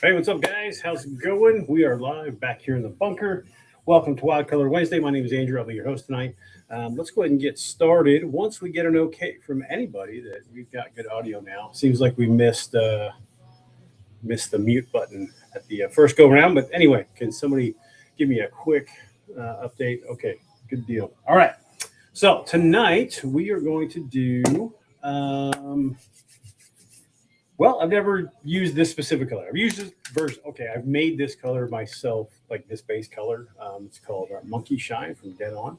Hey, what's up, guys? How's it going? We are live back here in the bunker. Welcome to Wild Color Wednesday. My name is Andrew. I'll be your host tonight. Let's go ahead and get started. Once we get an okay from anybody that we've got good audio now. Seems like we missed the mute button at the first go round. But anyway, can somebody give me a quick update? Okay, good deal. All right. So tonight we are going to do. Well, I've never used this specific color. I've used this version. Okay, I've made this color myself, like this base color. It's called Monkey Shine from Dead On.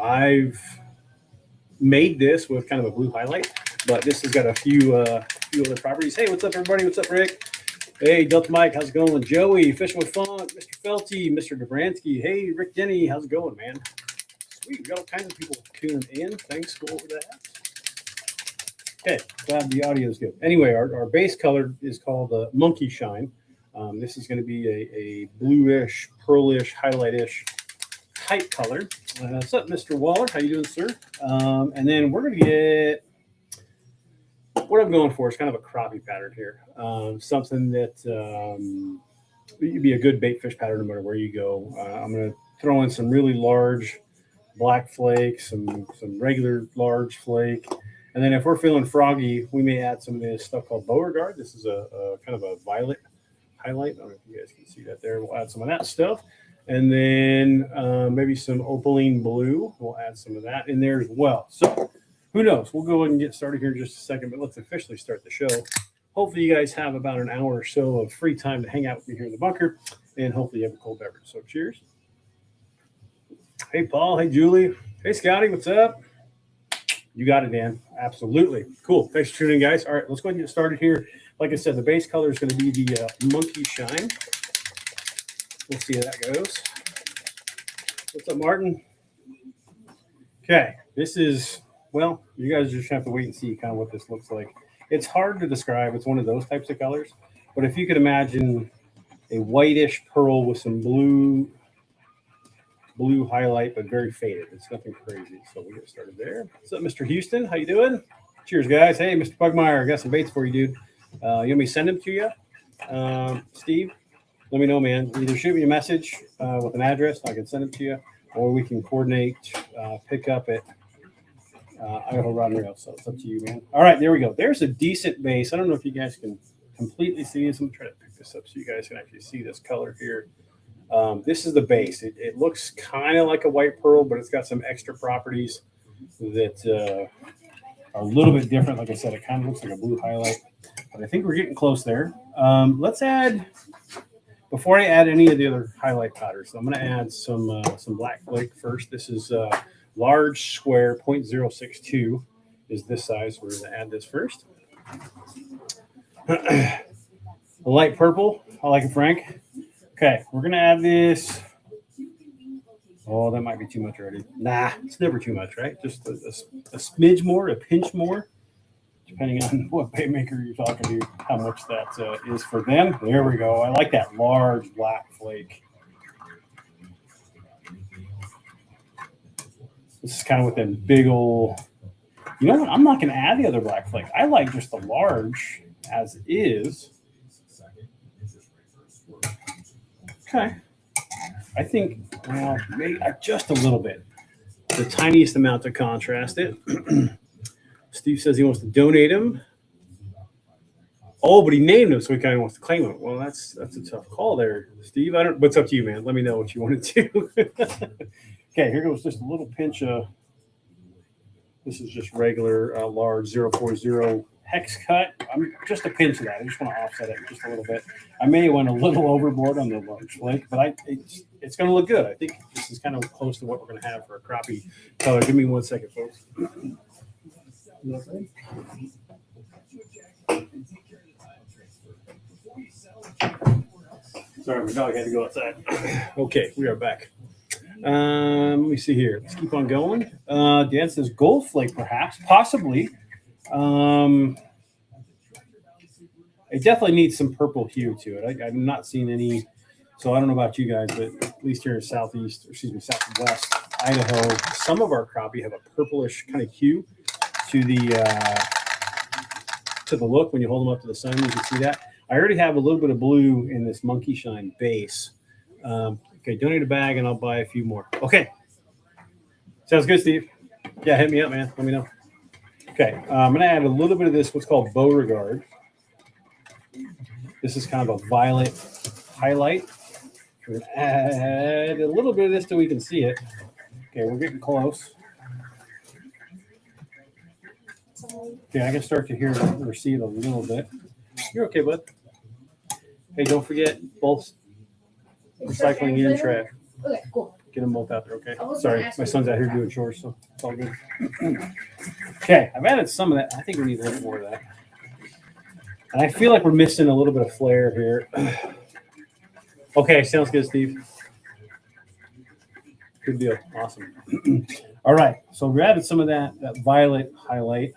I've made this with kind of a blue highlight, but this has got a few other properties. Hey, what's up, everybody? What's up, Rick? Hey, Delta Mike, how's it going? Joey, Fishing with Funk, Mr. Felty, Mr. Dobransky. Hey, Rick Denny, how's it going, man? Sweet, we got all kinds of people tuning in. Thanks, go over that. Okay, glad the audio is good. Anyway, our base color is called Monkey Shine. This is going to be a bluish, pearlish, highlightish type color. What's up, Mr. Waller? How you doing, sir? And then we're going to get, what I'm going for is kind of a crappie pattern here. Something that would be a good bait fish pattern no matter where you go. I'm going to throw in some really large black flake, some regular large flake. And then if we're feeling froggy, we may add some of this stuff called Beauregard. This is a kind of a violet highlight. I don't know if you guys can see that there. We'll add some of that stuff. And then maybe some opaline blue. We'll add some of that in there as well. So who knows? We'll go ahead and get started here in just a second, but let's officially start the show. Hopefully you guys have about an hour or so of free time to hang out with me here in the bunker, and hopefully you have a cold beverage. So cheers. Hey, Paul. Hey, Julie. Hey, Scotty. What's up? You got it, Dan. Absolutely. Cool. Thanks for tuning in, guys. All right, let's go ahead and get started here. Like I said, the base color is going to be the Monkey Shine. We'll see how that goes. What's up, Martin? Okay, this is, well, you guys just have to wait and see kind of what this looks like. It's hard to describe. It's one of those types of colors. But if you could imagine a whitish pearl with some blue highlight, but very faded. It's nothing crazy. So we'll get started there. What's up, Mr. Houston? How you doing? Cheers, guys. Hey, Mr. Pugmire, I got some baits for you, dude. You want me to send them to you? Steve, let me know, man. Either shoot me a message with an address, I can send them to you, or we can coordinate pick up at Idaho Rod and Reel. So it's up to you, man. All right, there we go. There's a decent base. I don't know if you guys can completely see this. I'm going to try to pick this up so you guys can actually see this color here. This is the base. It looks kind of like a white pearl, but it's got some extra properties that are a little bit different. Like I said, it kind of looks like a blue highlight, but I think we're getting close there. Let's add, before I add any of the other highlight powders, I'm going to add some black flake first. This is large square 0.062 is this size. We're going to add this first. A light purple. I like it, Frank. Okay, we're going to add this. Oh, that might be too much already. Nah, it's never too much, right? Just a smidge more, a pinch more, depending on what bait maker you're talking to, how much that is for them. There we go. I like that large black flake. This is kind of with them big old, you know what? I'm not going to add the other black flake. I like just the large as is. Okay. I think, well, maybe just a little bit. The tiniest amount to contrast it. Steve says he wants to donate him. Oh, but he named him, so he kind of wants to claim him. Well, that's a tough call there, Steve. I don't. What's up to you, man? Let me know what you want to do. Okay, here goes just a little pinch of. This is just regular large 040 hex cut. I'm just a pinch of that. I just want to offset it just a little bit. I may have went a little overboard on the large flake, but it's going to look good. I think this is kind of close to what we're going to have for a crappie color. Give me 1 second, folks. Sorry, my dog had to go outside. Okay, we are back. Let me see here. Let's keep on going. Dan says gold flake, perhaps, possibly. It definitely needs some purple hue to it. I'm not seeing any. So I don't know about you guys, but at least here in southwest Idaho, some of our crappie have a purplish kind of hue to the look when you hold them up to the sun. You can see that. I already have a little bit of blue in this Monkey Shine base. Okay, donate a bag and I'll buy a few more. Okay. Sounds good, Steve. Yeah, hit me up, man. Let me know. Okay, I'm going to add a little bit of this, what's called Beauregard. This is kind of a violet highlight. We're going to add a little bit of this till we can see it. Okay, we're getting close. Okay, I can start to hear or see it a little bit. You're okay, bud. Hey, don't forget both recycling and trash. Okay, cool. Get them both out there, okay? Sorry, my son's out here doing chores, so it's all good. Okay, I've added some of that. I think we need a little more of that. And I feel like we're missing a little bit of flair here. Okay, sounds good, Steve. Good deal. Awesome. All right, so we added some of that violet highlight.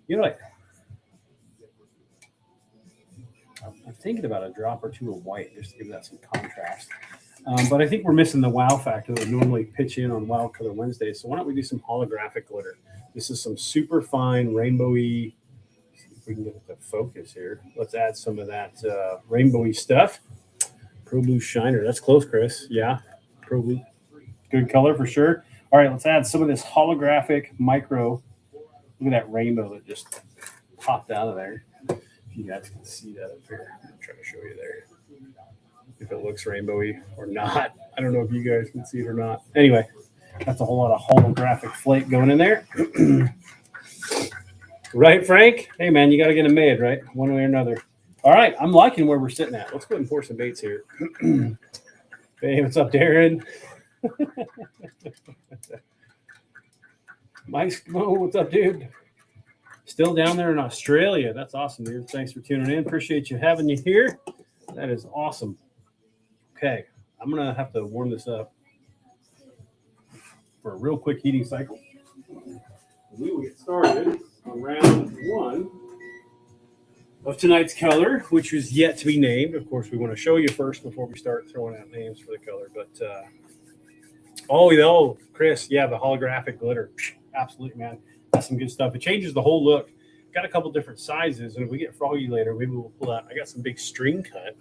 You know what? I'm thinking about a drop or two of white just to give that some contrast. But I think we're missing the wow factor that we normally pitch in on Wild Color Wednesday. So why don't we do some holographic glitter? This is some super fine rainbowy. See if we can get it to focus here. Let's add some of that rainbowy stuff. Pro Blue Shiner. That's close, Chris. Yeah. Pro Blue. Good color for sure. All right, let's add some of this holographic micro. Look at that rainbow that just popped out of there. If you guys can see that up here. I'm trying to show you there. If it looks rainbowy or not. I don't know if you guys can see it or not. Anyway, that's a whole lot of holographic flake going in there. Right, Frank? Hey, man, you got to get them made, right? One way or another. All right, I'm liking where we're sitting at. Let's go ahead and pour some baits here. Hey, what's up, Darren? Mike Smo, what's up, dude? Still down there in Australia. That's awesome, dude. Thanks for tuning in. Appreciate you having you here. That is awesome. Okay, I'm going to have to warm this up for a real quick heating cycle. We will get started on round one of tonight's color, which is yet to be named. Of course, we want to show you first before we start throwing out names for the color. But, Chris, yeah, the holographic glitter. Absolutely, man. That's some good stuff. It changes the whole look. Got a couple different sizes, and if we get froggy later, maybe we'll pull out. I got some big string cut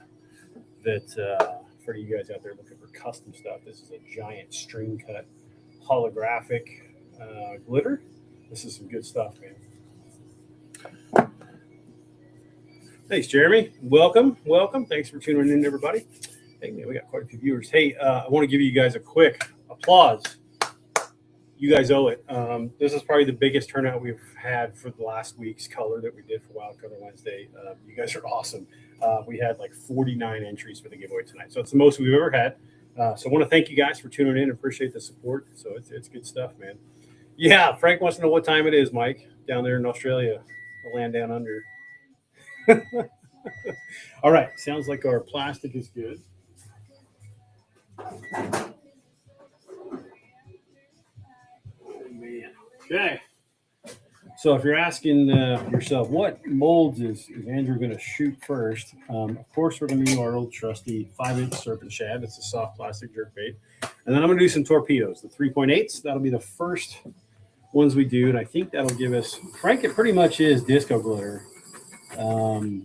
that for you guys out there looking for custom stuff. This is a giant string cut holographic glitter. This is some good stuff, man. Thanks, Jeremy. Welcome. Thanks for tuning in, everybody. Hey, man, we got quite a few viewers. Hey, I want to give you guys a quick applause. You guys owe it. This is probably the biggest turnout we've had for the last week's color that we did for Wild Color Wednesday. You guys are awesome. We had like 49 entries for the giveaway tonight. So it's the most we've ever had. So I want to thank you guys for tuning in. Appreciate the support. So it's good stuff, man. Yeah, Frank wants to know what time it is, Mike, down there in Australia, the land down under. All right. Sounds like our plastic is good. Man. Okay. So if you're asking yourself, what molds is Andrew going to shoot first? Of course, we're going to do our old trusty 5-inch Serpent Shad. It's a soft plastic jerkbait. And then I'm going to do some torpedoes, the 3.8s. That'll be the first ones we do. And I think that'll give us, Frank, it pretty much is disco glitter. I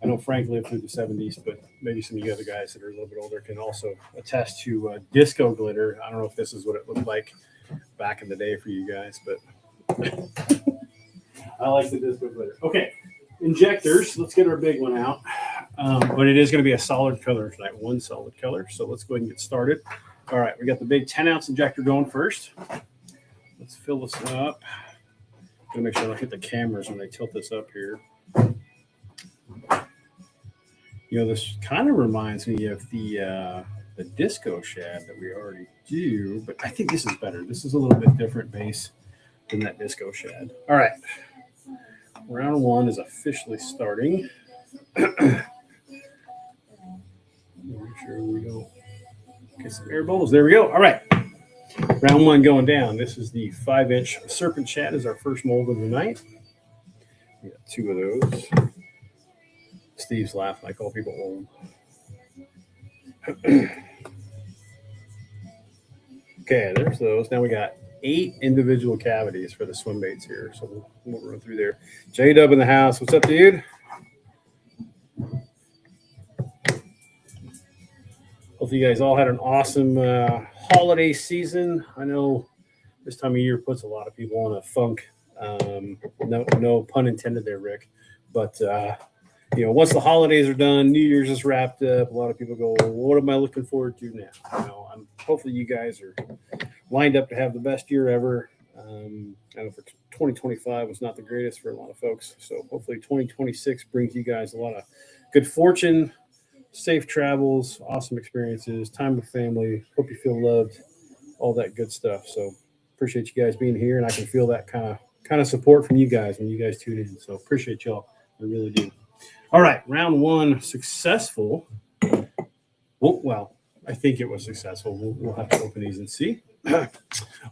know know Frank lived through the 70s, but maybe some of you other guys that are a little bit older can also attest to disco glitter. I don't know if this is what it looked like back in the day for you guys, but I like the disco glitter. Okay, injectors. Let's get our big one out. But it is going to be a solid color tonight, one solid color. So let's go ahead and get started. All right, we got the big 10-ounce injector going first. Let's fill this up. I'm going to make sure I don't hit the cameras when I tilt this up here. You know, this kind of reminds me of the disco shad that we already do, but I think this is better. This is a little bit different base than that disco shad. All right. Round one is officially starting. Make sure we don't get some air bubbles. There we go. All right. Round one going down. This is the 5-inch Serpent Shad is our first mold of the night. We got 2 of those. Steve's laughing. I call people old. Okay, there's those. Now we got 8 individual cavities for the swim baits here. So we'll run through there. J-Dub in the house. What's up, dude? Hopefully you guys all had an awesome holiday season. I know this time of year puts a lot of people on a funk. No pun intended there, Rick. But, you know, once the holidays are done, New Year's is wrapped up, a lot of people go, well, what am I looking forward to now? You know, hopefully you guys are lined up to have the best year ever. I know for 2025 was not the greatest for a lot of folks. So hopefully 2026 brings you guys a lot of good fortune, safe travels, awesome experiences, time with family. Hope you feel loved, all that good stuff. So appreciate you guys being here, and I can feel that kind of support from you guys when you guys tune in. So appreciate y'all. I really do. All right, round one successful. Well, I think it was successful. We'll have to open these and see. A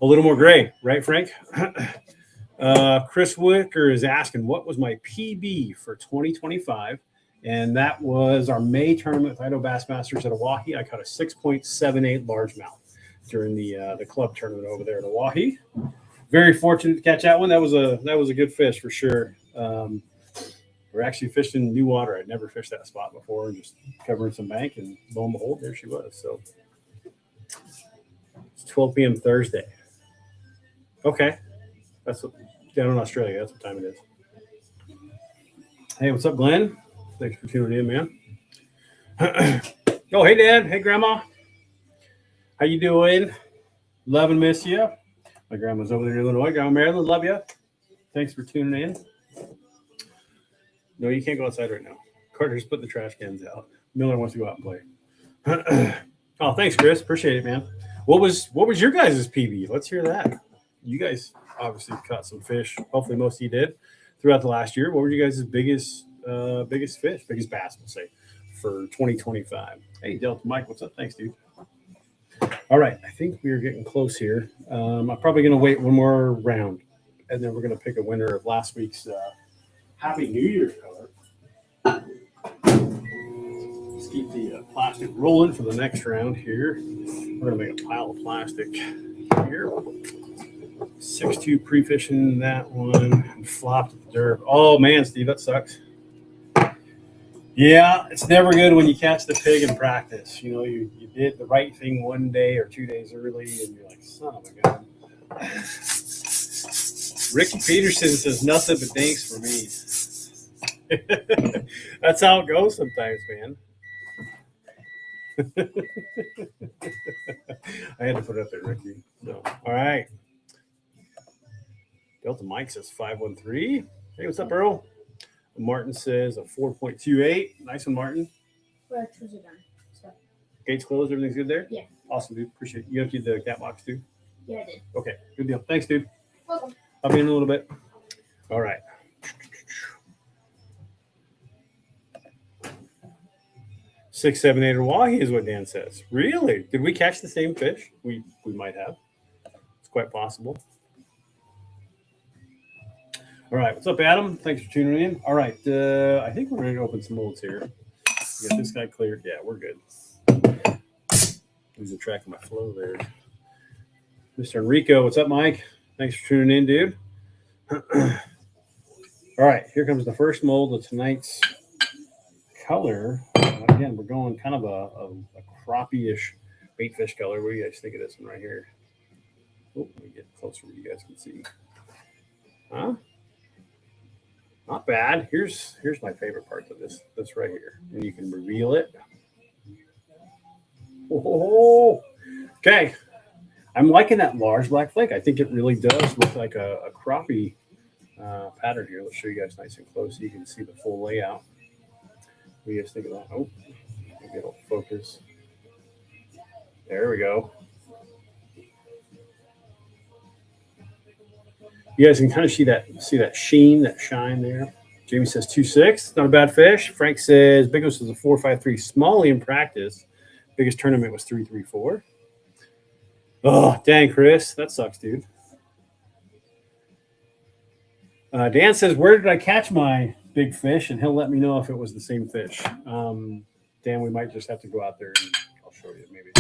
little more gray, right, Frank? Chris Wicker is asking, what was my PB for 2025? And that was our May tournament with Idaho Bassmasters at Oahe. I caught a 6.78 largemouth during the club tournament over there at Oahe. Very fortunate to catch that one. That was a good fish for sure. We're actually fishing new water. I'd never fished that spot before, and just covering some bank, and lo and behold, there she was. So it's 12 p.m. Thursday. Okay, that's what, down in Australia. That's what time it is. Hey, what's up, Glenn? Thanks for tuning in, man. Oh, hey, Dad. Hey, Grandma. How you doing? Love and miss you. My grandma's over there in Illinois. Grandma Marilyn, love you. Thanks for tuning in. No, you can't go outside right now. Carter's putting the trash cans out. Miller wants to go out and play. Oh, thanks, Chris. Appreciate it, man. What was your guys' PB? Let's hear that. You guys obviously caught some fish. Hopefully most of you did throughout the last year. What were you guys' biggest fish, biggest bass, we'll say, for 2025? Hey, Delta Mike, what's up? Thanks, dude. All right, I think we are getting close here. I'm probably going to wait one more round, and then we're going to pick a winner of last week's Happy New Year's color. Let's keep the plastic rolling for the next round here. We're going to make a pile of plastic here. 6'2" pre-fishing that one and flopped at the derb. Oh, man, Steve, that sucks. Yeah, it's never good when you catch the pig in practice. You know, you did the right thing one day or 2 days early, and you're like, son of a gun. Ricky Peterson says nothing but thanks for me. That's how it goes sometimes, man. I had to put it up there, Ricky. So, all right. Delta Mike says 513. Hey, what's up, Earl? Martin says a 4.28. Nice one, Martin. Well, was it done? So. Gates closed. Everything's good there? Yeah. Awesome, dude. Appreciate it. You emptied the cat box, too? Yeah, I did. Okay, good deal. Thanks, dude. Welcome. I'll be in a little bit. All right. Six, 7, 8 Oahe is what Dan says. Really? Did we catch the same fish? We might have. It's quite possible. All right. What's up, Adam? Thanks for tuning in. All right. I think we're ready to open some molds here. Get this guy cleared. Yeah, we're good. Losing track of my flow there. Mr. Enrico, what's up, Mike? Thanks for tuning in, dude. All right. Here comes the first mold of tonight's color, again, we're going kind of a crappie-ish bait fish color. What do you guys think of this one right here? Oh, let me get closer where you guys can see. Huh? Not bad. Here's my favorite part of this right here. And you can reveal it. Oh, okay. I'm liking that large black flake. I think it really does look like a crappie pattern here. Let's show you guys nice and close so you can see the full layout. What do you guys think of that? Oh, maybe it'll focus. There we go. You guys can kind of see that sheen, that shine there. Jamie says 2.6, not a bad fish. Frank says biggest was a 4.53 Smalley in practice. Biggest tournament was 3.34. Oh, dang, Chris, that sucks, dude. Dan says, where did I catch my big fish? And he'll let me know if it was the same fish. Dan, we might just have to go out there and I'll show you maybe.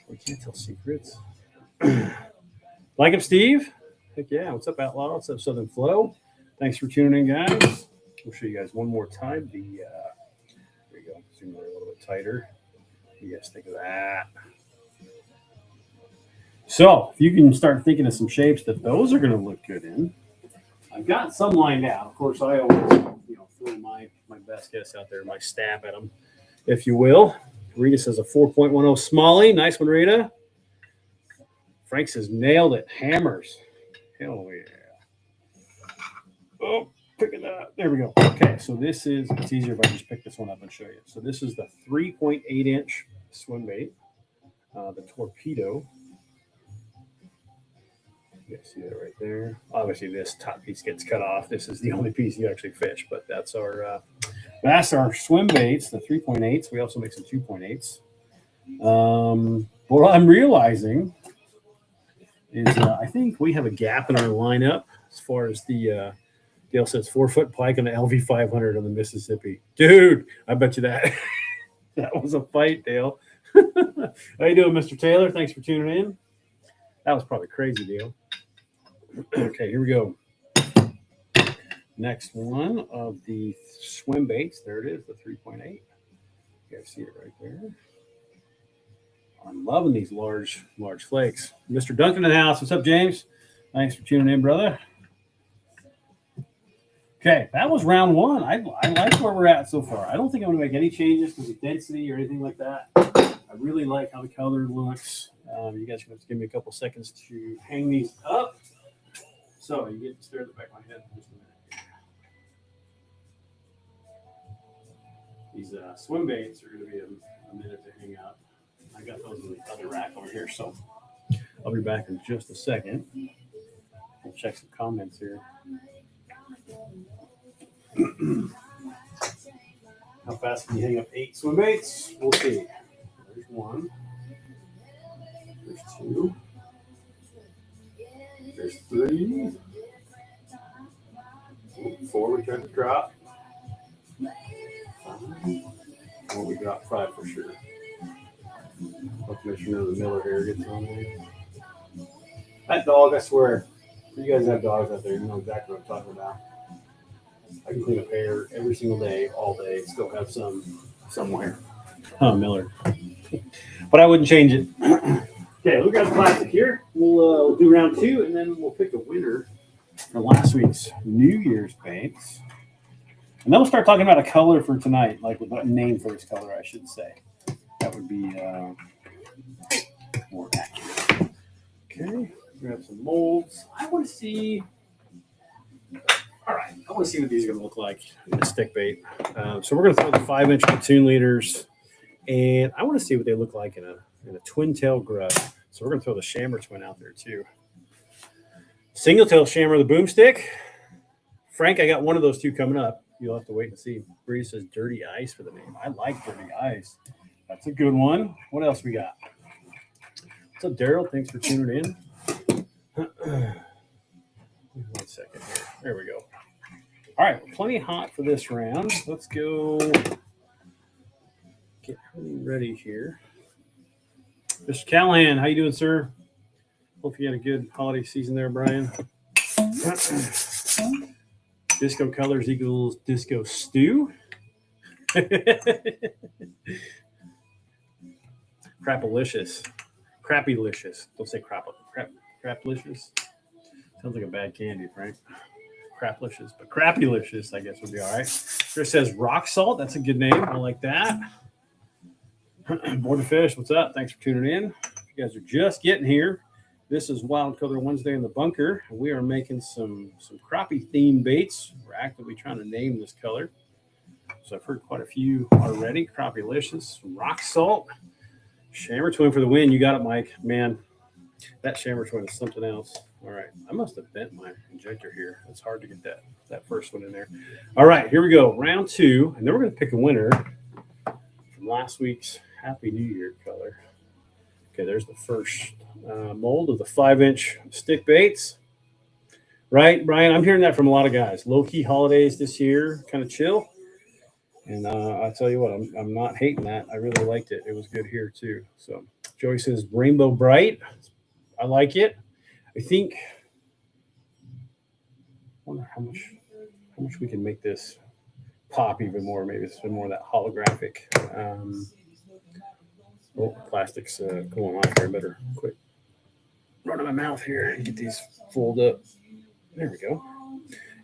We can't tell secrets. Like him, Steve? Heck yeah. What's up, Outlaw? What's up, Southern Flow? Thanks for tuning in, guys. We'll show you guys one more time. There you go. Zoom in a little bit tighter. What do you guys think of that? So, if you can start thinking of some shapes that those are going to look good in, I've got some lined out. Of course, I always, throw my best guess out there, my stab at them, if you will. Rita says a 4.10 Smalley. Nice one, Rita. Frank says nailed it. Hammers. Hell yeah. Oh, picking that up. There we go. Okay, so it's easier if I just pick this one up and show you. So this is the 3.8 inch swim bait, the Torpedo. You guys see that right there. Obviously, this top piece gets cut off. This is the only piece you actually fish, but that's our swim baits, the 3.8s. We also make some 2.8s. What I'm realizing is I think we have a gap in our lineup as far as the Dale says 4-foot pike on the LV 500 on the Mississippi. Dude, I bet you that was a fight, Dale. How you doing, Mr. Taylor? Thanks for tuning in. That was probably crazy, Dale. Okay, here we go. Next one of the swim baits. There it is, the 3.8. You guys see it right there. I'm loving these large flakes. Mr. Duncan in the house. What's up, James? Thanks for tuning in, brother. Okay, that was round one. I like where we're at so far. I don't think I'm going to make any changes to the density or anything like that. I really like how the color looks. You guys are going to give me a couple seconds to hang these up. So you get to stare at the back of my head for just a minute. These swim baits are going to be a minute to hang up. I got those in the other rack over here, so I'll be back in just a second. We'll check some comments here. How fast can you hang up 8 swim baits? We'll see. There's one. There's 2. There's 3. 4 we tried to drop. 5. Well, we got 5 for sure. Let's make sure the Miller hair gets on there. That dog, I swear. You guys have dogs out there, you know exactly what I'm talking about. I can clean up hair every single day, all day, still have some somewhere. Oh, Miller. But I wouldn't change it. Okay, we got a classic here. We'll do round 2, and then we'll pick a winner for last week's New Year's baits. And then we'll start talking about a color for tonight, like a name for this color, I should say. That would be more accurate. Okay, grab some molds. I want to see. All right, I want to see what these are going to look like in the stick bait. So we're going to throw the 5-inch platoon leaders, and I want to see what they look like in a twin tail grub. So we're going to throw the Shammer twin out there too. Single tail Shammer, the boomstick. Frank, I got one of those 2 coming up. You'll have to wait and see. Bree says Dirty Ice for the name. I like Dirty Ice. That's a good one. What else we got? What's up, Daryl? Thanks for tuning in. 1 second here. There we go. All right, plenty hot for this round. Let's go get ready here. Mr. Callahan, how you doing, sir? Hope you had a good holiday season there, Brian. Disco colors equals disco stew. Crapalicious. Crappylicious. Don't say craplicious. Sounds like a bad candy, Frank. Craplicious, but crappylicious, I guess, would be all right. Chris says rock salt. That's a good name. I like that. Border Fish, what's up? Thanks for tuning in. You guys are just getting here. This is Wild Color Wednesday in the bunker. We are making some crappie themed baits. We're actively trying to name this color. So I've heard quite a few already. Crappylicious, rock salt, Shammer Twin for the win. You got it, Mike. Man, that Shammer Twin is something else. All right, I must have bent my injector here. It's hard to get that first one in there. All right, here we go. Round 2, and then we're going to pick a winner from last week's Happy New Year color. Okay, there's the first mold of the 5-inch stick baits. Right, Brian? I'm hearing that from a lot of guys. Low-key holidays this year, kind of chill. And I'll tell you what, I'm not hating that. I really liked it. It was good here, too. So Joey says Rainbow Bright. I like it. I think, I wonder how much we can make this pop even more. Maybe it's more of that holographic. Plastic's going off here. I better quit running my mouth here and get these fold up. There we go.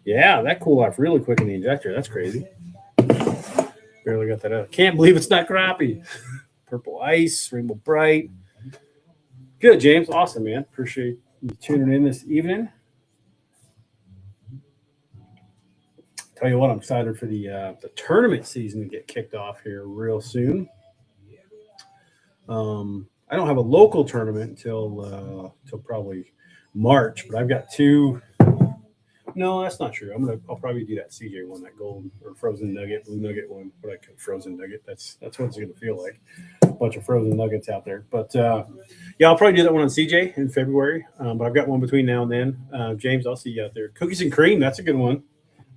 Yeah, that cooled off really quick in the injector. That's crazy. Barely got that out. Can't believe it's not crappie. Purple Ice, Rainbow Bright. Good, James. Awesome, man. Appreciate you tuning in this evening. Tell you what, I'm excited for the tournament season to get kicked off here real soon. I don't have a local tournament until probably March, but I've got 2. No, that's not true. I'll probably do that CJ one, that gold or frozen nugget, blue nugget one. What I call frozen nugget. That's what it's going to feel like. A bunch of frozen nuggets out there. But yeah, I'll probably do that one on CJ in February. But I've got one between now and then. James, I'll see you out there. Cookies and cream. That's a good one.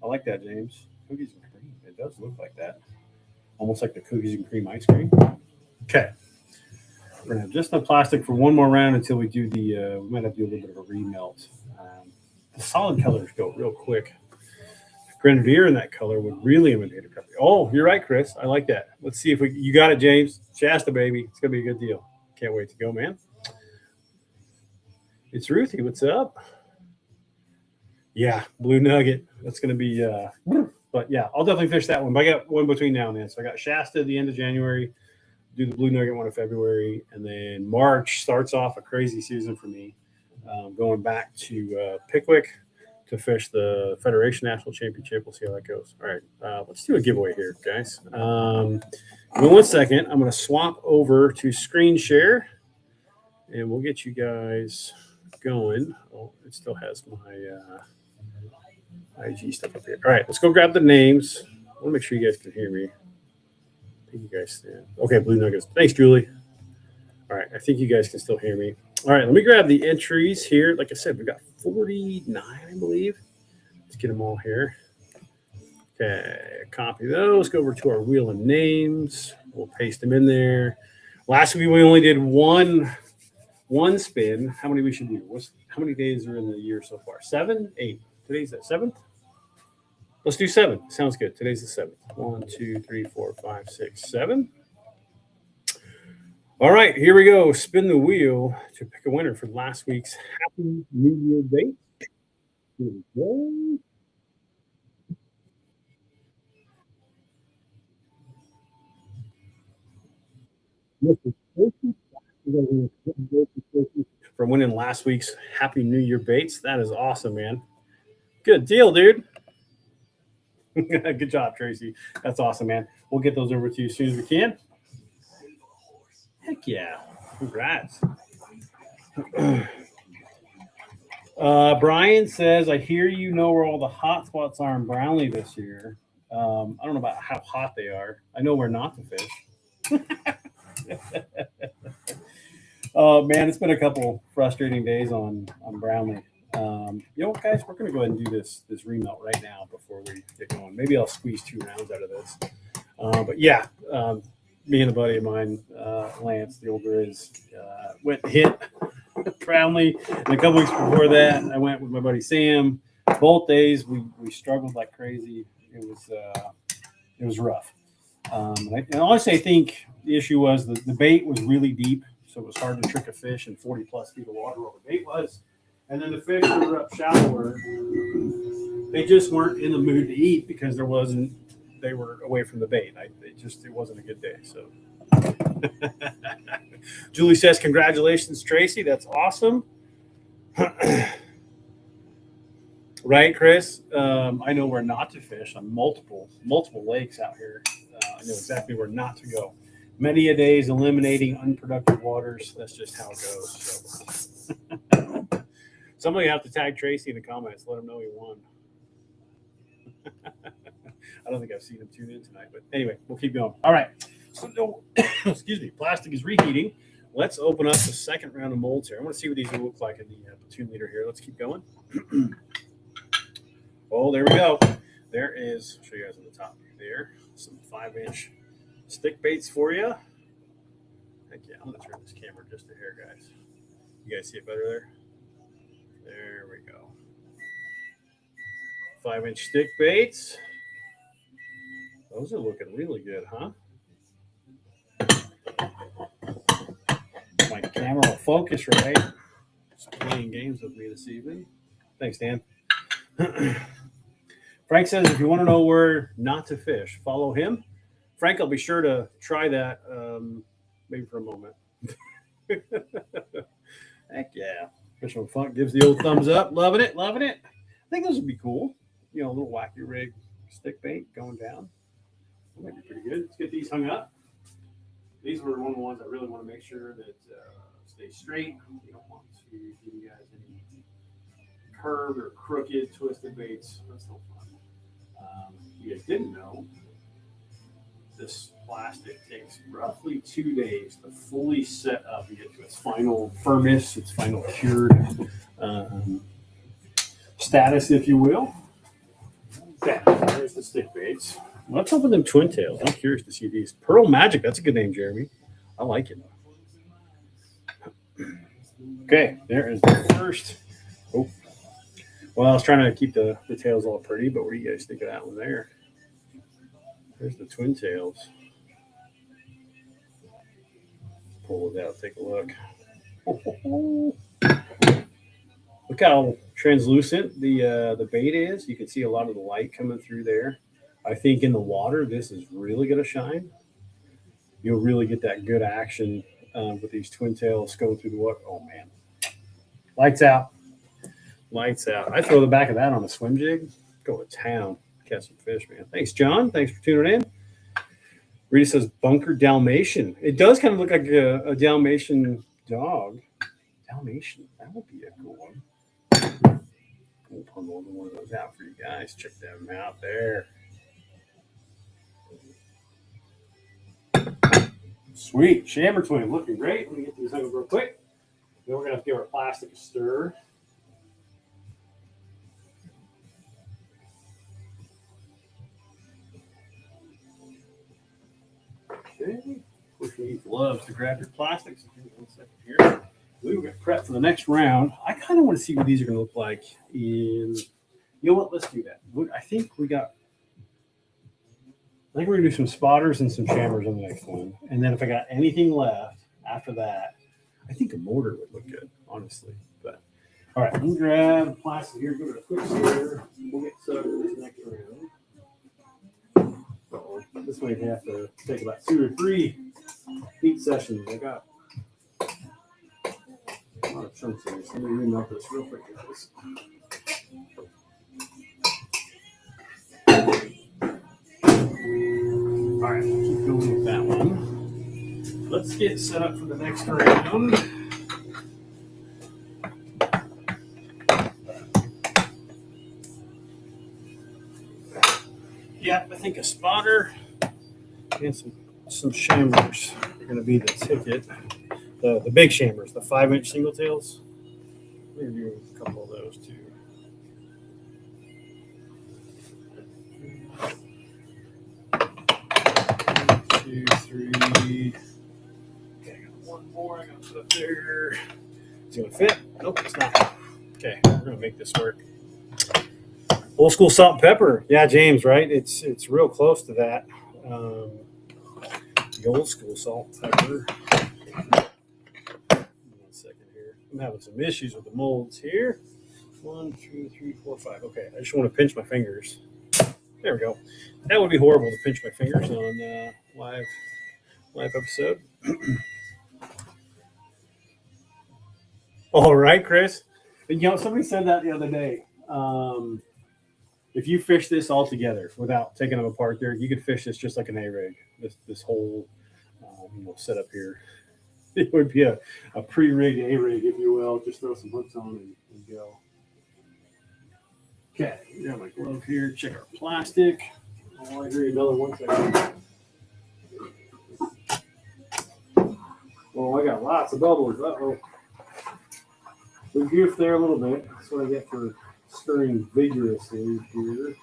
I like that, James. Cookies and cream. It does look like that. Almost like the cookies and cream ice cream. Okay. We're going to have just enough plastic for one more round until we do the, we might have to do a little bit of a remelt. The solid colors go real quick. Grenadier in that color would really imitate a crappie. Oh, you're right, Chris. I like that. Let's see if you got it, James. Shasta, baby. It's going to be a good deal. Can't wait to go, man. It's Ruthie. What's up? Yeah, blue nugget. That's going to be, but yeah, I'll definitely fish that one. But I got one between now and then. So I got Shasta at the end of January, do the blue nugget one in February, and then March starts off a crazy season for me. Going back to Pickwick to fish the Federation National Championship. We'll see how that goes. All right, let's do a giveaway here, guys. In 1 second, I'm going to swap over to screen share, and we'll get you guys going. Oh, it still has my IG stuff up here. All right, let's go grab the names. I want to make sure you guys can hear me. I think you guys stand. Okay, Blue Nuggets. Thanks, Julie. All right, I think you guys can still hear me. All right, let me grab the entries here. Like I said, we've got 49, I believe. Let's get them all here. Okay, copy those. Go over to our wheel of names. We'll paste them in there. Last week we only did one spin. How many we should do? How many days are in the year so far? 7, 8. Today's the 7th. Let's do 7. Sounds good. Today's the 7th. 1, 2, 3, 4, 5, 6, 7. All right, here we go. Spin the wheel to pick a winner for last week's Happy New Year bait. Here we go. For winning last week's Happy New Year baits. That is awesome, man. Good deal, dude. Good job, Tracy. That's awesome, man. We'll get those over to you as soon as we can. Heck yeah. Congrats. Brian says, I hear you know where all the hot spots are in Brownlee this year. I don't know about how hot they are. I know where not to fish. Oh, man, it's been a couple frustrating days on Brownlee. You know what, guys? We're going to go ahead and do this remelt right now before we get going. Maybe I'll squeeze 2 rounds out of this. But yeah, me and a buddy of mine, Lance, the older is, went and hit Brownlee. And a couple weeks before that, I went with my buddy Sam. both days we struggled like crazy. It was rough. And honestly, I think the issue was the bait was really deep, so it was hard to trick a fish in 40 plus feet of water where the bait was. And then the fish that were up shallower, they just weren't in the mood to eat because they were away from the bait. It wasn't a good day. So Julie says, congratulations, Tracy. That's awesome. Right, Chris? I know where not to fish on multiple lakes out here. I know exactly where not to go. Many a days eliminating unproductive waters. That's just how it goes. So. Somebody have to tag Tracy in the comments. Let him know he won. I don't think I've seen him tune in tonight, but anyway, we'll keep going. All right. So, excuse me. Plastic is reheating. Let's open up the second round of molds here. I want to see what these will look like in the platoon leader here. Let's keep going. Oh, there we go. There is, I'll show you guys on the top there, some 5-inch stick baits for you. Heck yeah, I'm going to turn this camera just a hair, guys. You guys see it better there? There we go. 5-inch stick baits. Those are looking really good, huh? My camera will focus right. Just playing games with me this evening. Thanks, Dan. Frank says if you want to know where not to fish, follow him. Frank, I'll be sure to try that maybe for a moment. Heck yeah. Fisherman Funk gives the old thumbs up. Loving it, loving it. I think those would be cool. You know, a little wacky rig stick bait going down. That might be pretty good. Let's get these hung up. These were one of the ones I really want to make sure that stay straight. We don't want to give you guys any curved or crooked, twisted baits. That's no fun. You guys didn't know, this plastic takes roughly 2 days to fully set up and get to its final firmness, its final cured status, if you will. Yeah, there's the stick baits. Let's open them twin tails. I'm curious to see these. Pearl Magic, that's a good name, Jeremy. I like it. Okay, there is the first. Oh, well, I was trying to keep the tails all pretty, but what do you guys think of that one there? There's the twin tails. Pull it out, take a look. Look how translucent the bait is. You can see a lot of the light coming through there. I think in the water, this is really going to shine. You'll really get that good action with these twin tails going through the water. Oh, man. Lights out. Lights out. I throw the back of that on a swim jig. Go to town. Catch some fish, man. Thanks, John. Thanks for tuning in. Rita says Bunker Dalmatian. It does kind of look like a Dalmatian dog. Dalmatian. That would be a cool one. We'll pull one of those out for you guys. Check them out there. Sweet. Shammer twin. Looking great. Let me get these hung up real quick. Then we're going to have to give our plastic a stir. Okay. Of course, we need gloves to grab your plastics. Give me 1 second here. We'll get prepped for the next round. I kind of want to see what these are going to look like in. You know what? Let's do that. I think we're going to do some spotters and some shammers on the next one. And then if I got anything left after that, I think a mortar would look good, honestly. But all right, let me grab the plastic here, give it a quick stir. We'll get set up for this next round. This might have to take about 2 or 3 heat sessions. I got a lot of chunks in this. Let me remelt this real quick, guys. All right, we'll keep going with that one. Let's get set up for the next round. Yeah, I think a spotter and some shammers are going to be the ticket. The big shammers, the 5-inch single tails. We're going to do a couple of those too. Two, three. Okay, I got one more. I got to put up there. Is it going to fit? Nope, it's not. Okay, we're going to make this work. Old school salt and pepper. Yeah, James, right? It's real close to that. The old school salt and pepper. 1 second here. I'm having some issues with the molds here. 1, 2, 3, 4, 5. Okay, I just want to pinch my fingers. There we go. That would be horrible to pinch my fingers on live episode. All right, Chris. Somebody said that the other day. If you fish this all together without taking them apart, there you could fish this just like an A rig. This whole setup here. It would be a pre-rigged A rig, if you will. Just throw some hooks on and go. Okay, got my glove here. Check our plastic. Oh, I agree. Another 1 second. Oh, I got lots of bubbles. Uh-oh. We goofed there a little bit. That's what I get for stirring vigorously here.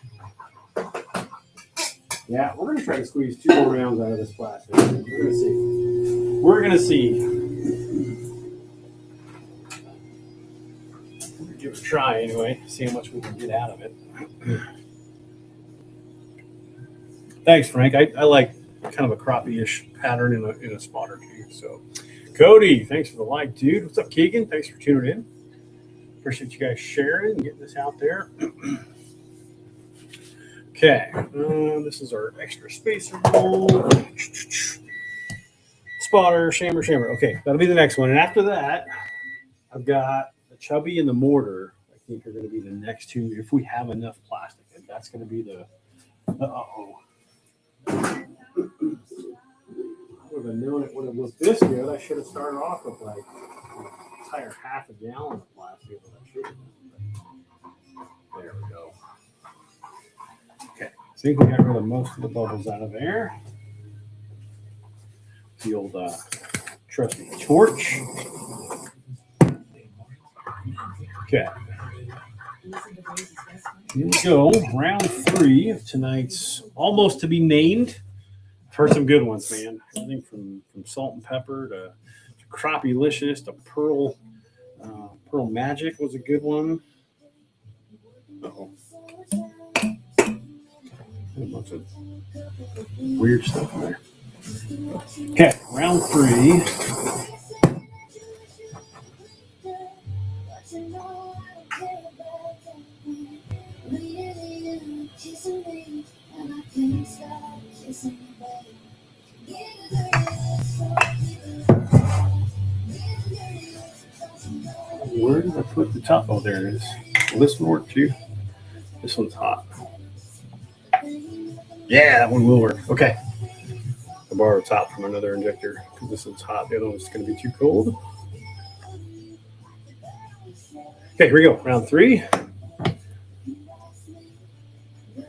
Yeah, we're going to try to squeeze 2 more rounds out of this plastic. We're going to see. We're going to see. Give it a try anyway, see how much we can get out of it. Thanks, Frank. I like kind of a crappie-ish pattern in a spotter too. So, Cody, thanks for the like, dude. What's up, Keegan? Thanks for tuning in. Appreciate you guys sharing and getting this out there. Okay, this is our extra spacer roll. Spotter, shammer. Okay, that'll be the next one. And after that, I've got the chubby and the mortar. I think are going to be the next 2 if we have enough plastic. And that's going to be the uh-oh. I would have known it would have looked this good. I should have started off with like an entire half a gallon of plastic. There we go. Okay, I think we got rid of most of the bubbles out of there. The old trusty torch. Okay. Here we go. Round 3 of tonight's almost to be named. I've heard some good ones, man. Everything from salt and pepper to crappie-licious to pearl magic was a good one. Uh-oh. A bunch of weird stuff in there. Okay, round 3. Where did I put the top? Oh, there it is. Will this one work too? This one's hot. Yeah, that one will work. Okay. I'll borrow a top from another injector because this one's hot. The other one's going to be too cold. Okay, here we go. Round 3.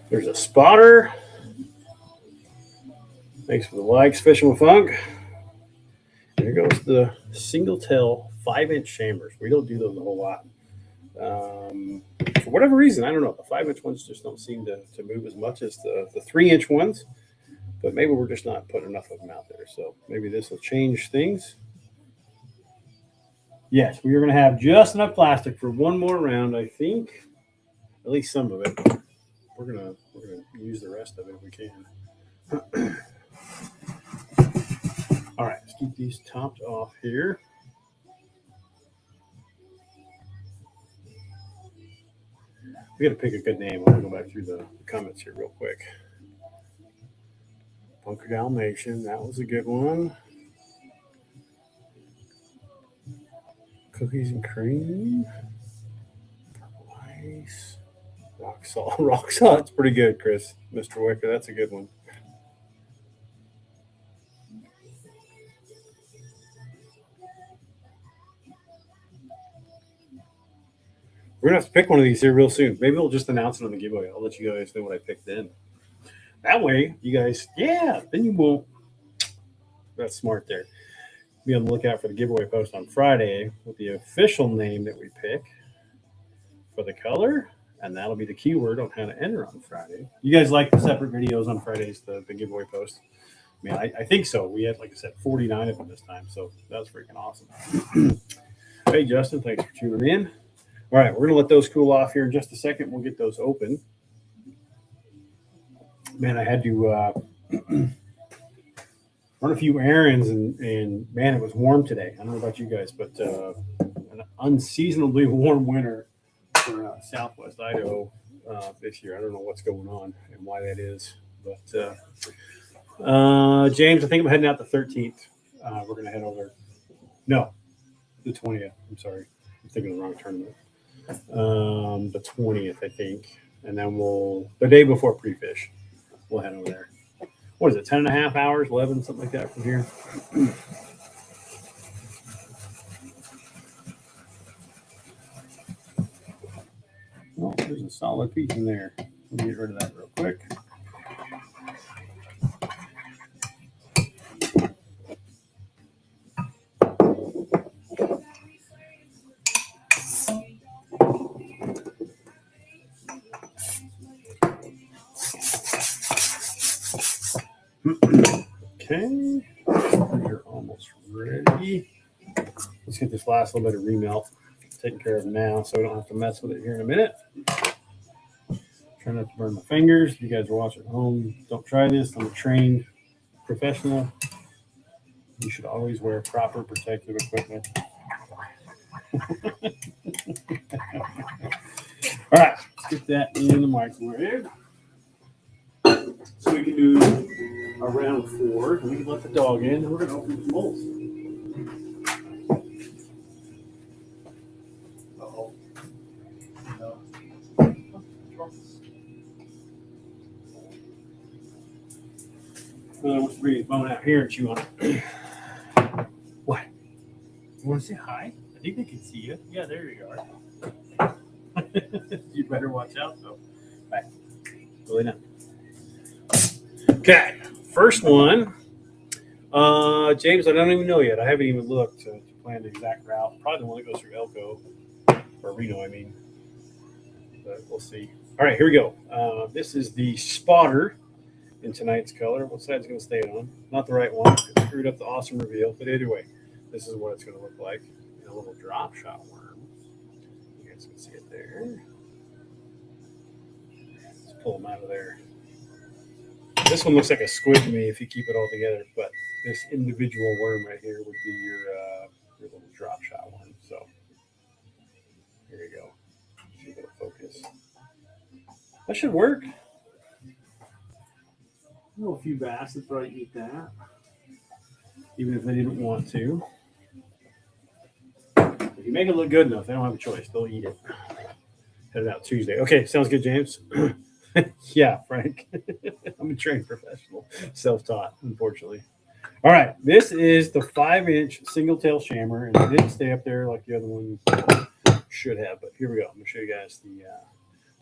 There's a spotter. Thanks for the likes, Fishing with Funk. Here goes the single tail 5-inch chambers. We don't do those a whole lot. For whatever reason, I don't know. The 5-inch ones just don't seem to move as much as the 3-inch ones. But maybe we're just not putting enough of them out there. So maybe this will change things. Yes, we are going to have just enough plastic for one more round, I think. At least some of it. We're gonna use the rest of it if we can. All right, let's keep these topped off here. We got to pick a good name. I'm gonna go back through the comments here real quick. Bunker Dalmatian, that was a good one. Cookies and cream. Purple ice. Rock salt. Rock salt. That's pretty good, Chris. Mr. Wicker, that's a good one. We're going to have to pick one of these here real soon. Maybe we'll just announce it on the giveaway. I'll let you guys know what I picked then. That way, you guys, then you won't. That's smart there. Be on the lookout for the giveaway post on Friday with the official name that we pick for the color. And that'll be the keyword on how to enter on Friday. You guys like the separate videos on Fridays, the giveaway post? I mean, I think so. We had, like I said, 49 of them this time. So that was freaking awesome. Hey, Justin, thanks for tuning in. All right, we're going to let those cool off here in just a second. We'll get those open. man, I had to run a few errands, and man, it was warm today. I don't know about you guys, but an unseasonably warm winter for Southwest Idaho this year. I don't know what's going on and why that is, but James, I think I'm heading out the 13th. We're gonna head over. No, the 20th. I'm sorry, I'm thinking of the wrong tournament. The 20th, I think, and then the day before pre-fish, we'll head over there. What is it, 10 and a half hours, 11, something like that from here? Well, there's a solid piece in there. Let me get rid of that real quick. Okay, we're almost ready. Let's get this last little bit of remelt taken care of now so we don't have to mess with it here in a minute. Try not to burn my fingers. If you guys are watching at home, don't try this. I'm a trained professional. You should always wear proper protective equipment. All right, let's get that in the microwave. So we can do a round 4, and we can let the dog in, and we're going to open the molds. Uh-oh. No. Let's bring his bone out here and chew on it. What? You want to say hi? I think they can see you. Yeah, there you are. You better watch out, though. Right. Really not. Okay, first one. James, I don't even know yet. I haven't even looked to plan the exact route. Probably the one that goes through Elko, or Reno, I mean. But we'll see. All right, here we go. This is the spotter in tonight's color. What side's going to stay on? Not the right one. It screwed up the awesome reveal. But either way, this is what it's going to look like. And a little drop shot worm. You guys can see it there. Let's pull them out of there. This one looks like a squid to me if you keep it all together, but this individual worm right here would be your little drop shot worm. So here you go. See if it'll focus. That should work. I know a few bass that probably eat that, even if they didn't want to. If you make it look good enough, they don't have a choice. They'll eat it. Headed out Tuesday. Okay, sounds good, James. Yeah, Frank. I'm a trained professional. Self-taught, unfortunately. All right, this is the 5-inch single tail shammer, and it didn't stay up there like the other one should have. But here we go. I'm going to show you guys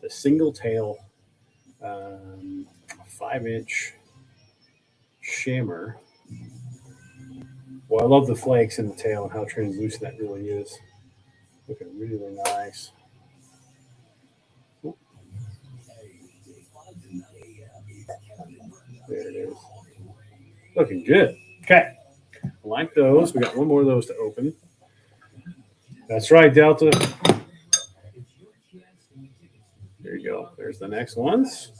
the single tail 5-inch shammer. Well, I love the flakes in the tail and how translucent that really is. Looking really nice. There it is. Looking good. Okay. I like those. We got one more of those to open. That's right, Delta. There you go. There's the next ones.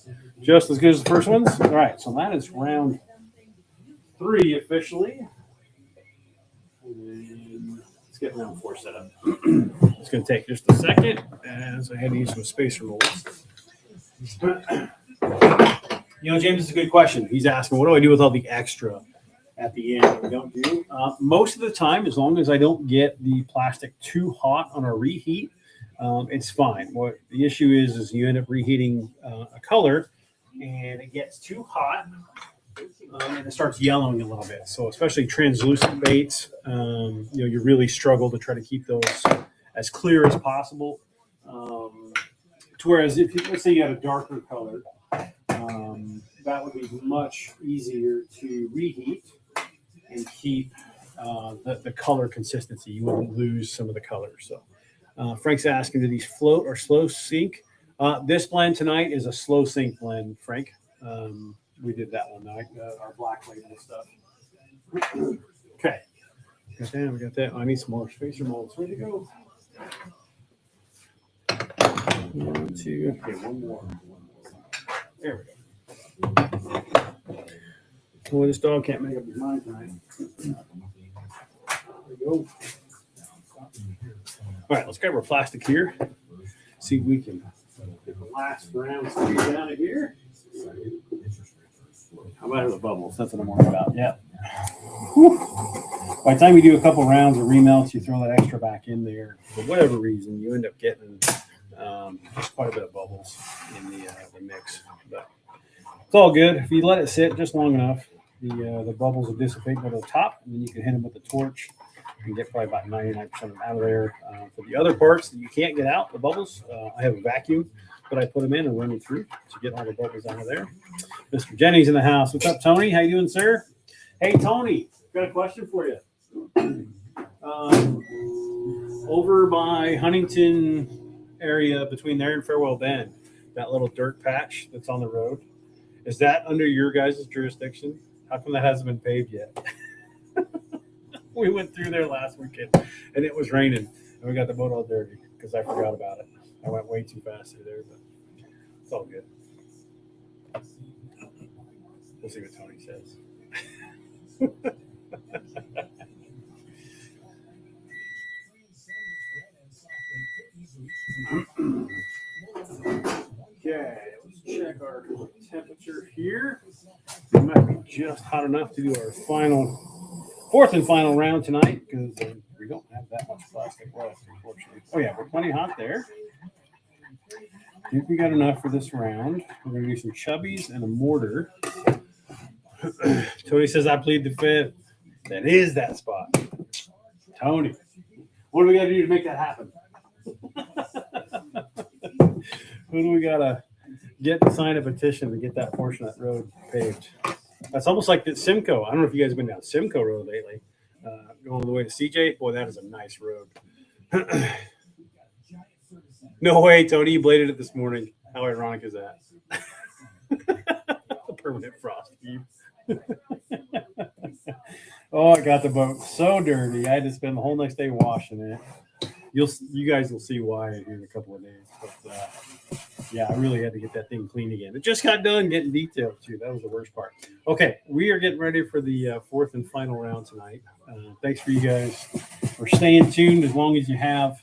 Just as good as the first ones. All right. So that is round 3 officially. And let's get round 4 set up. It's going to take just a second as I had to use some spacer molds. You know, James, is a good question. He's asking, what do I do with all the extra at the end that we don't do? Most of the time, as long as I don't get the plastic too hot on a reheat, it's fine. What the issue is you end up reheating a color, and it gets too hot, and it starts yellowing a little bit. So especially translucent baits, you really struggle to try to keep those as clear as possible. Whereas if let's say you had a darker color, that would be much easier to reheat and keep the color consistency. You wouldn't lose some of the color. So Frank's asking, do these float or slow sink? This blend tonight is a slow sink blend, Frank. We did that one night, our black label stuff. Okay. Got that. We got that. I need some more spacer molds. Where'd you go? 1, 2. Okay, one more. There we go. Boy, this dog can't make up his mind tonight. There we go. All right, let's grab our plastic here. See if we can get the last round squeezed out of here. How about the bubbles? That's what I'm worried about. Yeah. Whew. By the time you do a couple rounds of remelts, you throw that extra back in there. For whatever reason, you end up getting just quite a bit of bubbles in the mix. But it's all good. If you let it sit just long enough, the bubbles will dissipate go to the top, and then you can hit them with the torch and get probably about 99% of them out of there. For the other parts that you can't get out, the bubbles, I have a vacuum, but I put them in and run them through to get all the bubbles out of there. Mr. Jennings in the house. What's up, Tony? How you doing, sir? Hey, Tony, got a question for you. Over by Huntington area, between there and Farewell Bend, that little dirt patch that's on the road, is that under your guys' jurisdiction? How come that hasn't been paved yet? We went through there last weekend, and it was raining, and we got the boat all dirty because I forgot about it. I went way too fast through there, but it's all good. We'll see what Tony says. Okay, let's check our temperature here. It might be just hot enough to do our fourth and final round tonight because we don't have that much plastic left, unfortunately. Oh yeah, we're plenty hot there. I think we got enough for this round. We're going to do some chubbies and a mortar. Tony says, I plead the fifth. That is that spot. Tony, what do we got to do to make that happen? Who do we got to get to sign a petition to get that portion of that road paved? That's almost like the Simcoe. I don't know if you guys have been down Simcoe Road lately. Going all the way to CJ. Boy, that is a nice road. No way, Tony. You bladed it this morning. How ironic is that? Permanent frost heave. Oh, I got the boat so dirty. I had to spend the whole next day washing it. You guys will see why in a couple of days. But yeah, I really had to get that thing clean again. It just got done getting detailed too. That was the worst part. Okay, we are getting ready for the fourth and final round tonight. Thanks for you guys for staying tuned as long as you have.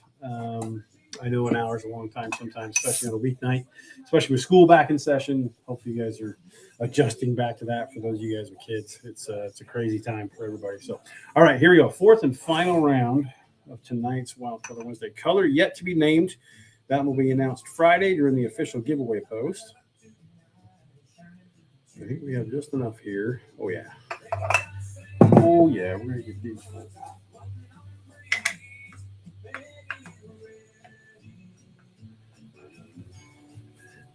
I know an hour is a long time sometimes, especially on a weeknight, especially with school back in session. Hopefully you guys are adjusting back to that for those of you guys with kids. It's a crazy time for everybody. So, all right, here we go. Fourth and final round of tonight's Wild Color Wednesday. Color yet to be named. That will be announced Friday during the official giveaway post. I think we have just enough here. Oh, yeah. Oh, yeah. We're going to get these.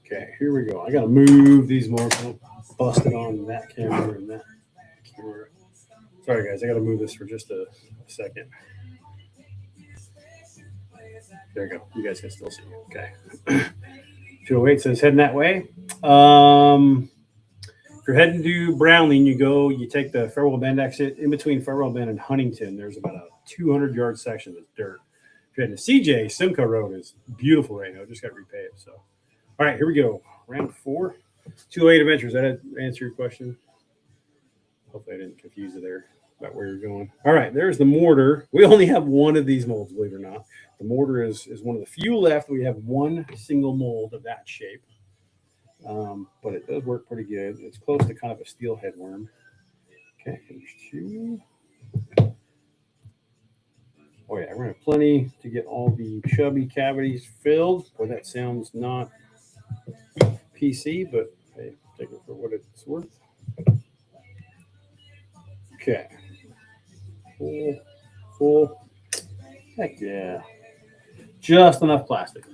Okay, here we go. I got to move these more. Don't bust it on that camera and that camera. Sorry, guys. I got to move this for just a second. There you go. You guys can still see it. Okay. 208 says heading that way. If you're heading to Brownlee and you take the Farewell Bend exit. In between Farewell Bend and Huntington, there's about a 200-yard section that's dirt. If you're heading to CJ, Simcoe Road is beautiful right now. It just got repaved. So, all right, here we go. Round 4. 208 Adventures. That answer your question? Hopefully I didn't confuse you there about where you're going. All right, there's the mortar. We only have one of these molds, believe it or not. The mortar is one of the few left. We have one single mold of that shape. But it does work pretty good. It's close to kind of a steelhead worm. Okay, there's 2. Oh, yeah, we're going to have plenty to get all the chubby cavities filled. Boy, that sounds not PC, but hey, take it for what it's worth. Okay. Full. Heck yeah. Just enough plastic.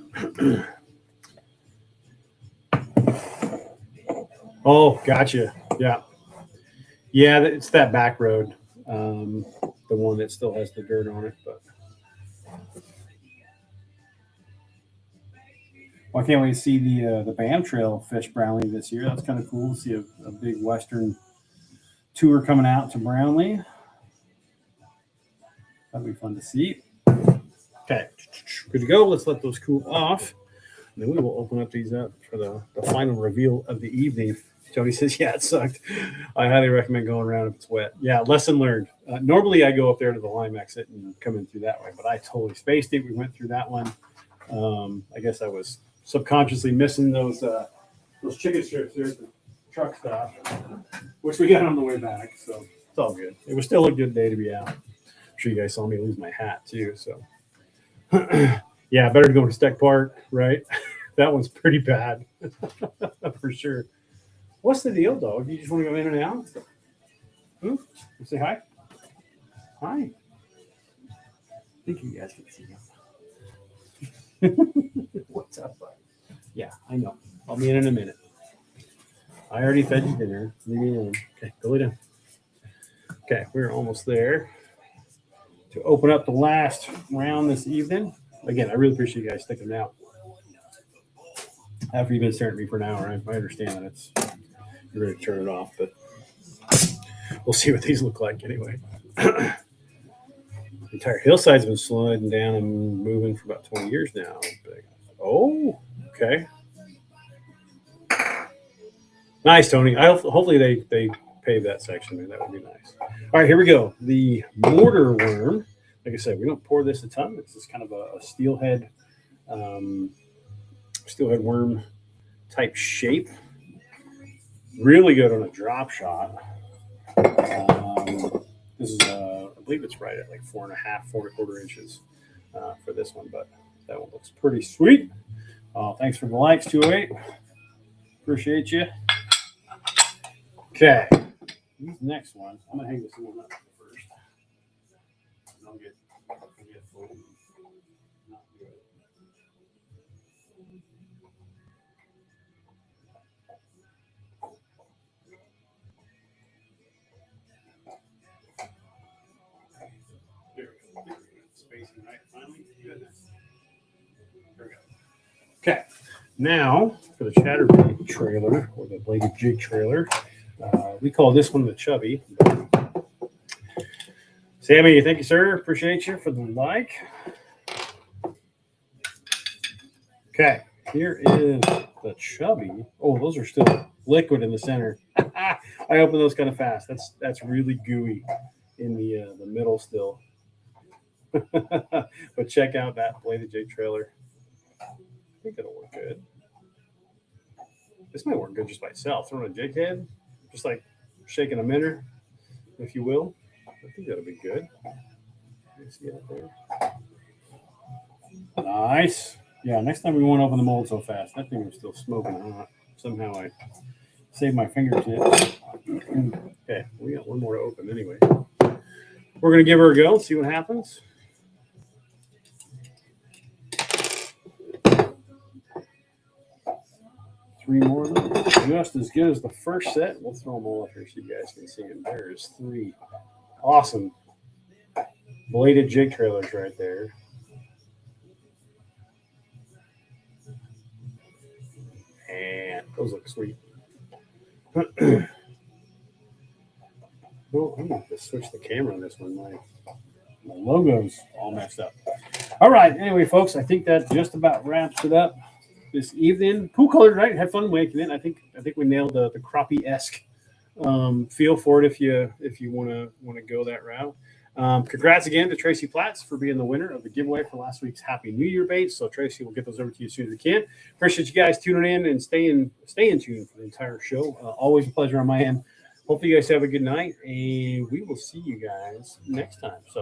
Oh, gotcha. Yeah. Yeah, it's that back road. The one that still has the dirt on it. But well, I can't wait to see the BAM Trail fish Brownlee this year. That's kind of cool to see a big Western tour coming out to Brownlee. That'd be fun to see. Okay, good to go. Let's let those cool off. And then we will open up these up for the final reveal of the evening. Tony says, yeah, it sucked. I highly recommend going around if it's wet. Yeah, lesson learned. Normally I go up there to the Lime exit and come in through that way, but I totally spaced it. We went through that one. I guess I was subconsciously missing those chicken strips there at the truck stop, which we got on the way back. So it's all good. It was still a good day to be out. I'm sure you guys saw me lose my hat too. So yeah, better to go to Steck Park, right? That one's pretty bad for sure. What's the deal, dog? You just want to go in and out? Say hi. Hi. I think you guys can see him. What's up, bud? Yeah, I know. I'll be in a minute. I already fed you dinner. Leave me alone. Okay, go lay down. Okay, we're almost there to open up the last round this evening. Again, I really appreciate you guys sticking it out. After you've been staring at me for an hour, I understand that it's you're ready to turn it off, but we'll see what these look like anyway. The entire hillside's been sliding down and moving for about 20 years now. Oh, okay. Nice, Tony. Hopefully they pave that section, man. That would be nice. All right, here we go. The mortar worm. Like I said, we don't pour this a ton. It's just kind of a steelhead worm type shape. Really good on a drop shot. This is, I believe it's right at like 4.5, 4.25 inches for this one, but that one looks pretty sweet. Thanks for the likes, 208. Appreciate you. Okay, these next ones, I'm gonna hang this one up first. I'll get full. Not good. Spacing right, finally. Goodness. There we go. Okay, now for the chatterbait trailer or the bladed jig trailer. We call this one the chubby. Sammy, thank you, sir. Appreciate you for the like. Okay, here is the chubby. Oh, those are still liquid in the center. I open those kind of fast. That's really gooey in the middle still. But check out that bladed jig trailer. I think it'll work good. This might work good just by itself. Throwing a jig head, just like shaking a minnow, if you will. I think that'll be good. See it there. Nice. Yeah, next time we won't open the mold so fast. That thing was still smoking hot. Somehow I saved my fingertips. Okay, we got one more to open anyway. We're going to give her a go and see what happens. Three more of them. Just as good as the first set. We'll throw them all up here so you guys can see them. There's three awesome bladed jig trailers right there. And those look sweet. Well, I'm going to have to switch the camera on this one. My logo's all messed up. All right. Anyway, folks, I think that just about wraps it up this evening. Cool color, right? Had fun making it. I think we nailed the crappie-esque feel for it if you want to go that route. Congrats again to Tracy Platts for being the winner of the giveaway for last week's Happy New Year baits. So Tracy will get those over to you as soon as we can. Appreciate you guys tuning in and staying tuned for the entire show. Always a pleasure on my end. Hopefully you guys have a good night, and we will see you guys next time. So.